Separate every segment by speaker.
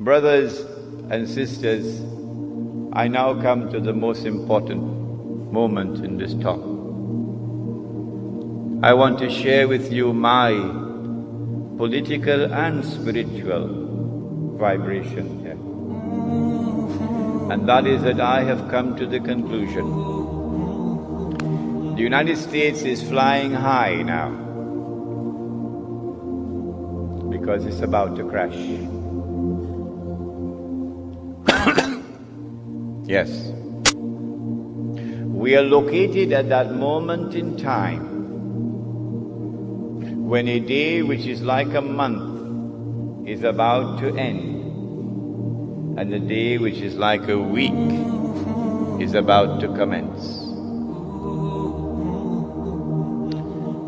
Speaker 1: Brothers and sisters, I now come to the most important moment in this talk. I want to share with you my political and spiritual vibration here. And that is that I have come to the conclusion the United States is flying high now because it's about to crash. Yes. We are located at that moment in time when a day which is like a month is about to end, and a day which is like a week is about to commence.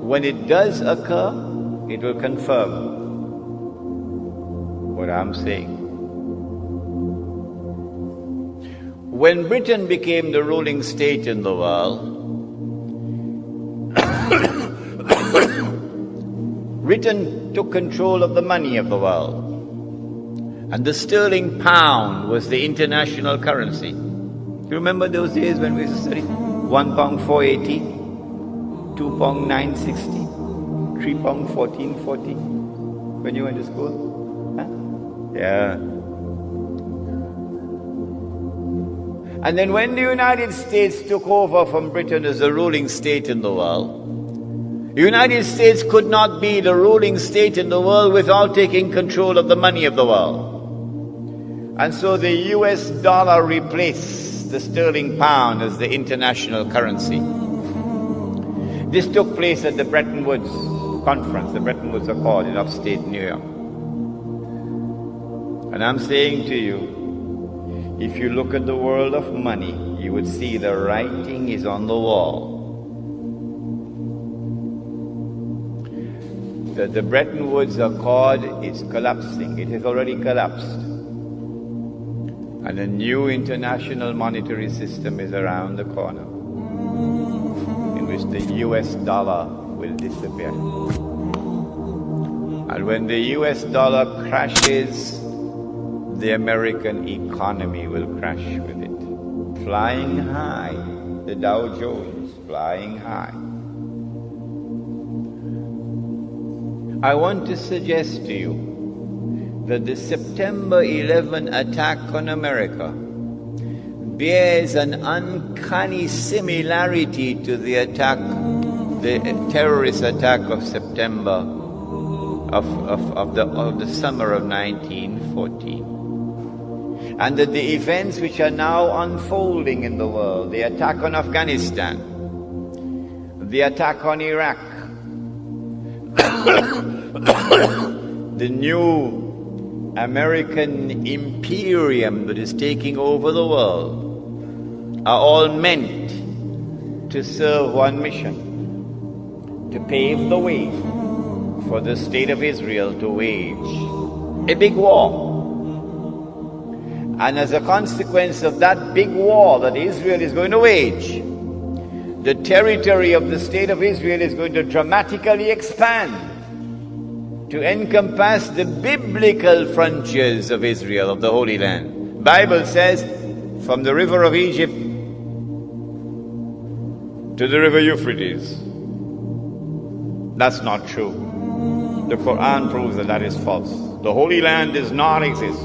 Speaker 1: When it does occur, it will confirm what I'm saying. When Britain became the ruling state in the world, Britain took control of the money of the world. And the sterling pound was the international currency. You remember those days when we used to study? £1 480, £2 960, £3 1440 when you went to school? Huh? Yeah. And then when the United States took over from Britain as the ruling state in the world, the United States could not be the ruling state in the world without taking control of the money of the world. And so the US dollar replaced the sterling pound as the international currency. This took place at the Bretton Woods Conference, the Bretton Woods Accord in upstate New York. And I'm saying to you, if you look at the world of money, you would see the writing is on the wall. The Bretton Woods Accord is collapsing. It has already collapsed. And a new international monetary system is around the corner, in which the US dollar will disappear. And when the US dollar crashes, the American economy will crash with it. Flying high, the Dow Jones flying high. I want to suggest to you that the September 11 attack on America bears an uncanny similarity to the attack, the terrorist attack of September of the summer of 1914. And that the events which are now unfolding in the world, the attack on Afghanistan, the attack on Iraq, the new American imperium that is taking over the world, are all meant to serve one mission: to pave the way for the state of Israel to wage a big war. And as a consequence of that big war that Israel is going to wage, the territory of the state of Israel is going to dramatically expand to encompass the biblical frontiers of Israel, of the Holy Land. Bible says, from the river of Egypt to the river Euphrates. That's not true. The Quran proves that that is false. The Holy Land does not exist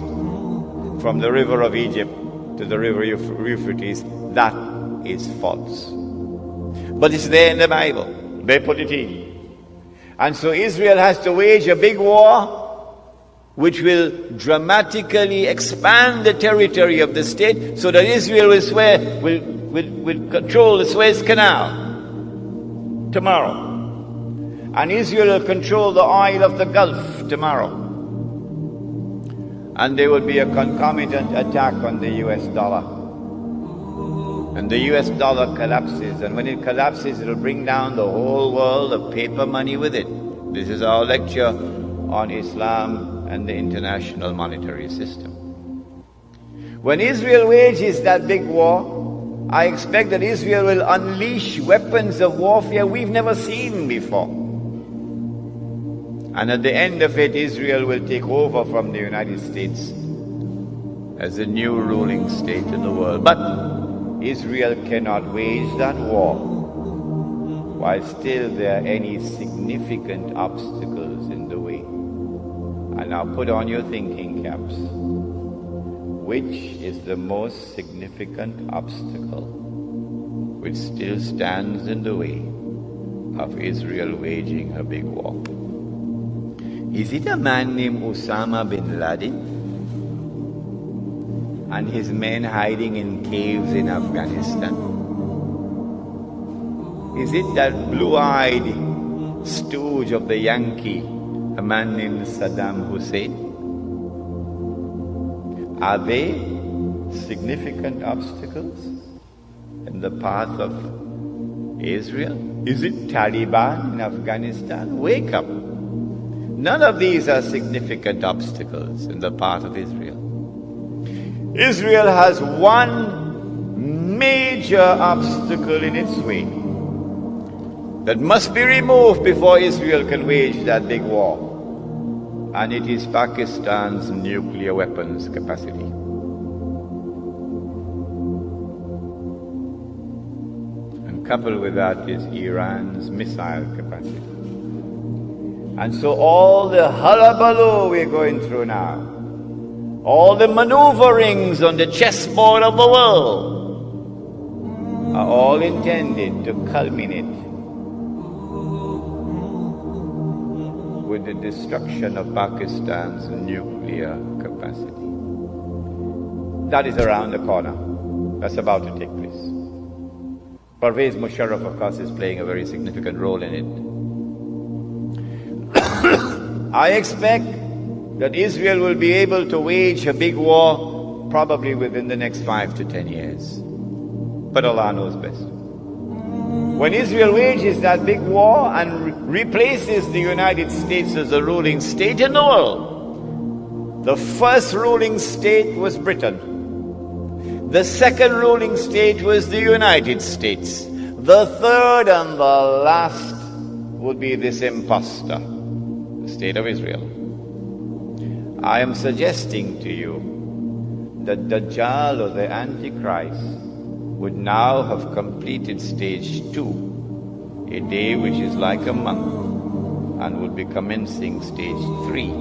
Speaker 1: from the river of Egypt to the river Euphrates. That is false. But it's there in the Bible. They put it in. And so Israel has to wage a big war which will dramatically expand the territory of the state so that Israel will control the Suez Canal tomorrow. And Israel will control the oil of the Gulf tomorrow. And there will be a concomitant attack on the US dollar. And the US dollar collapses, and when it collapses, it will bring down the whole world of paper money with it. This is our lecture on Islam and the international monetary system. When Israel wages that big war, I expect that Israel will unleash weapons of warfare we've never seen before. And at the end of it, Israel will take over from the United States as a new ruling state in the world. But Israel cannot wage that war while still there are any significant obstacles in the way. And now put on your thinking caps. Which is the most significant obstacle which still stands in the way of Israel waging her big war? Is it a man named Osama bin Laden and his men hiding in caves in Afghanistan? Is it that blue-eyed stooge of the Yankee, a man named Saddam Hussein? Are they significant obstacles in the path of Israel? Is it Taliban in Afghanistan? Wake up. None of these are significant obstacles in the path of Israel. Israel has one major obstacle in its way that must be removed before Israel can wage that big war. And it is Pakistan's nuclear weapons capacity. And coupled with that is Iran's missile capacity. And so all the hullabaloo we're going through now, all the maneuverings on the chessboard of the world, are all intended to culminate with the destruction of Pakistan's nuclear capacity. That is around the corner. That's about to take place. Pervez Musharraf, of course, is playing a very significant role in it. I expect that Israel will be able to wage a big war probably within the next 5 to 10 years. But Allah knows best. When Israel wages that big war and replaces the United States as the ruling state in the world, the first ruling state was Britain. The second ruling state was the United States. The third and the last would be this imposter, the state of Israel. I am suggesting to you that Dajjal or the Antichrist would now have completed stage 2, a day which is like a month, and would be commencing stage 3,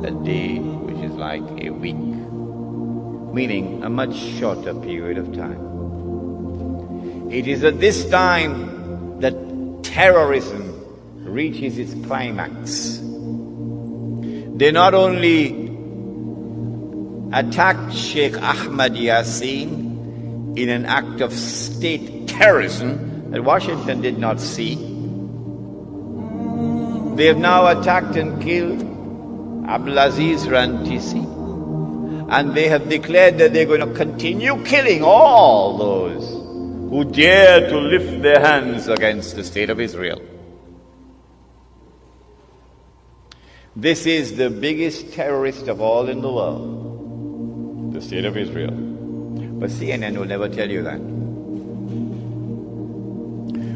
Speaker 1: a day which is like a week, meaning a much shorter period of time. It is at this time that terrorism reaches its climax. They not only attacked Sheikh Ahmad Yassin in an act of state terrorism that Washington did not see. They have now attacked and killed Abdulaziz Rantisi, and they have declared that they're going to continue killing all those who dare to lift their hands against the state of Israel. This is the biggest terrorist of all in the world, the state of Israel. But CNN will never tell you that.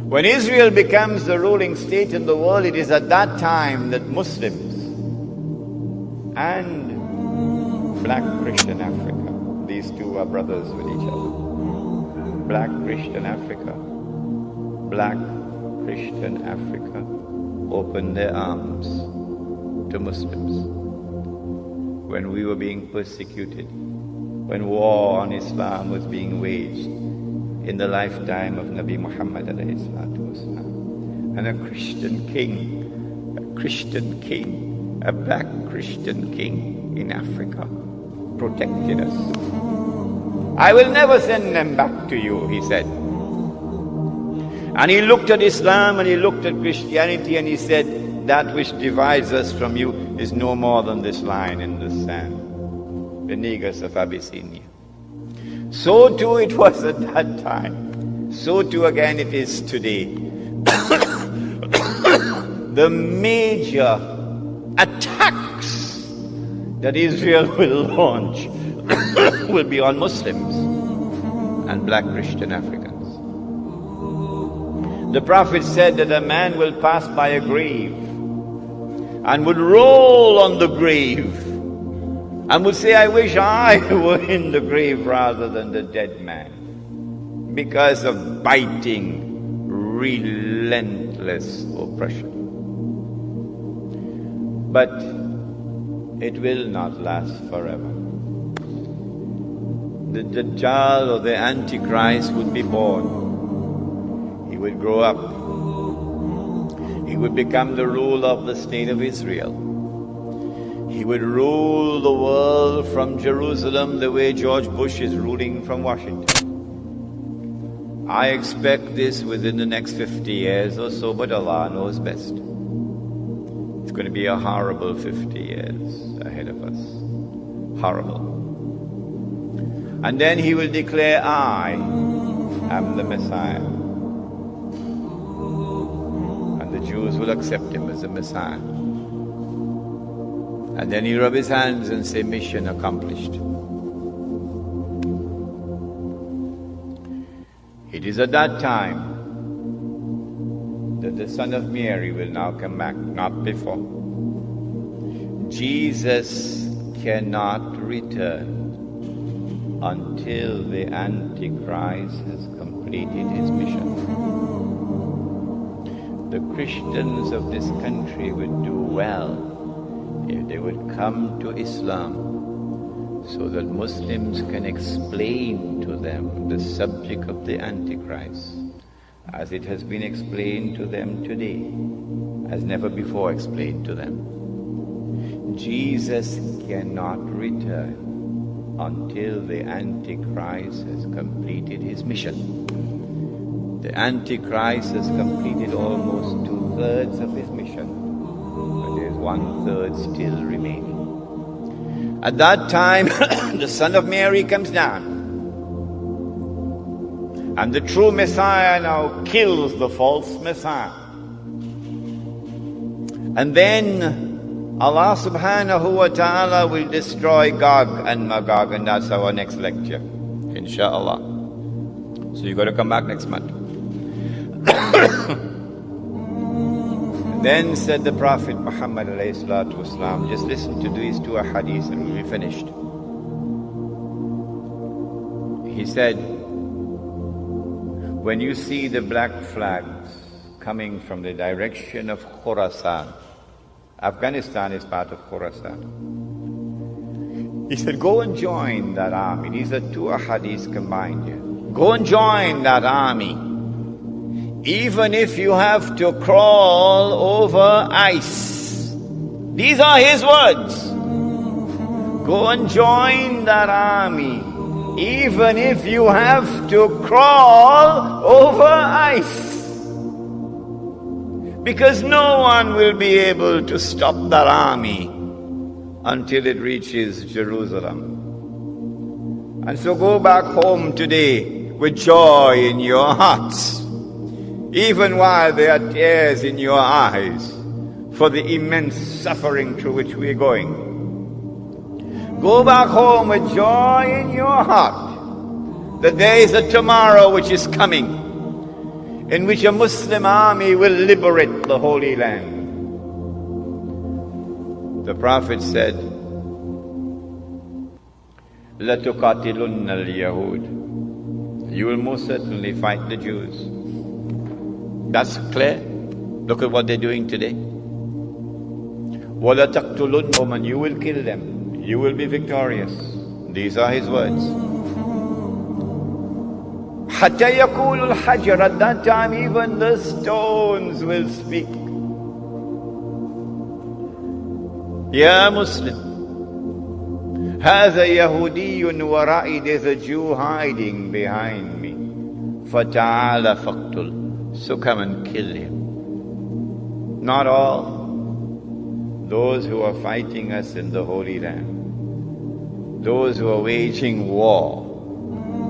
Speaker 1: When Israel becomes the ruling state in the world, it is at that time that Muslims and Black Christian Africa, these two are brothers with each other. Black Christian Africa, Black Christian Africa opened their arms to Muslims when we were being persecuted, when war on Islam was being waged in the lifetime of Nabi Muhammad alayhi salatu wasalam. And a Christian king, a black Christian king in Africa protected us. I will never send them back to you, he said. And he looked at Islam and he looked at Christianity and he said, that which divides us from you is no more than this line in the sand, the Negus of Abyssinia. So too it was at that time. So too again it is today. The major attacks that Israel will launch will be on Muslims and black Christian Africans. The Prophet said that a man will pass by a grave and would roll on the grave and would say, I wish I were in the grave rather than the dead man, because of biting, relentless oppression. But it will not last forever. The Dajjal or the Antichrist would be born. He would grow up. He would become the ruler of the state of Israel. He would rule the world from Jerusalem the way George Bush is ruling from Washington. I expect this within the next 50 years or so, but Allah knows best. It's going to be a horrible 50 years ahead of us. Horrible. And then he will declare, I am the Messiah. And the Jews will accept him as the Messiah. And then he rub his hands and say, mission accomplished. It is at that time that the Son of Mary will now come back, not before. Jesus cannot return until the Antichrist has completed his mission. The Christians of this country would do well if they would come to Islam, so that Muslims can explain to them the subject of the Antichrist as it has been explained to them today, as never before explained to them. Jesus cannot return until the Antichrist has completed his mission. The Antichrist has completed almost 2/3 of his mission, but there is 1/3 still remaining. At that time, the Son of Mary comes down, and the true Messiah now kills the false Messiah. And then Allah subhanahu wa ta'ala will destroy Gog and Magog, and that's our next lecture, inshallah. So you got to come back next month. Then said the Prophet Muhammad alayhi salatu wasalam, just listen to these two hadiths and we'll be finished. He said, when you see the black flags coming from the direction of Khurasan, Afghanistan is part of Khurasan. He said, go and join that army. These are two hadiths combined here. Go and join that army, even if you have to crawl over ice. These are his words. Go and join that army, even if you have to crawl over ice. Because no one will be able to stop that army until it reaches Jerusalem. And so go back home today with joy in your hearts, even while there are tears in your eyes for the immense suffering through which we are going. Go back home with joy in your heart that there is a tomorrow which is coming, in which a Muslim army will liberate the Holy Land. The Prophet said, لَتُقَاتِلُنَّ الْيَهُودِ, you will most certainly fight the Jews. That's clear. Look at what they're doing today. وَلَتَقْتُلُنَّهُمْ, and you will kill them. You will be victorious. These are his words. حَتَّى يَقُولُ الْحَجَرُ, at that time even the stones will speak. Ya Muslim, هذا يهودي ورائي, there's a Jew hiding behind me. فَتَعَالَ فَاقْتُلْ, so come and kill him. Not all. Those who are fighting us in the Holy Land, those who are waging war,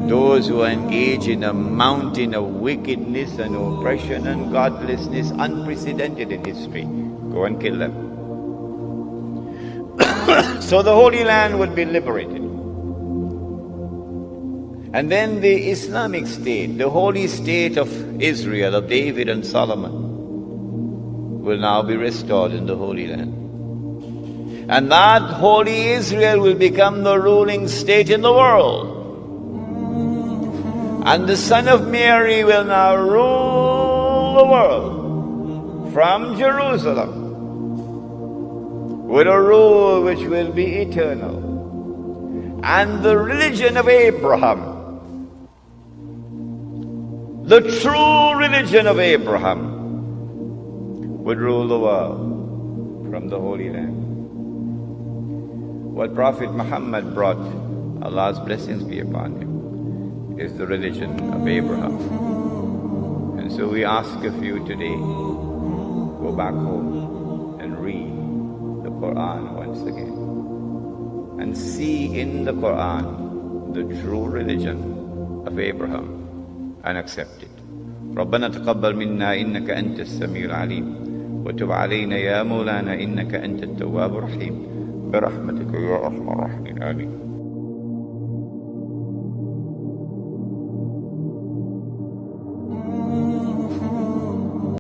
Speaker 1: those who are engaged in a mountain of wickedness and oppression and godlessness unprecedented in history, go and kill them. So the Holy Land would be liberated. And then the Islamic State, the holy state of Israel, of David and Solomon, will now be restored in the Holy Land. And that holy Israel will become the ruling state in the world. And the Son of Mary will now rule the world from Jerusalem with a rule which will be eternal. And the religion of Abraham, the true religion of Abraham, would rule the world from the Holy Land. What Prophet Muhammad brought, Allah's blessings be upon him, is the religion of Abraham. And so we ask of you today, go back home and read the Quran once again, and see in the Quran the true religion of Abraham and accept it. ربنا تقبل منا إنك أنت السميع العليم وتب علينا يا مولانا إنك أنت التواب الرحيم برحمتك يا أرحم الراحمين آمين.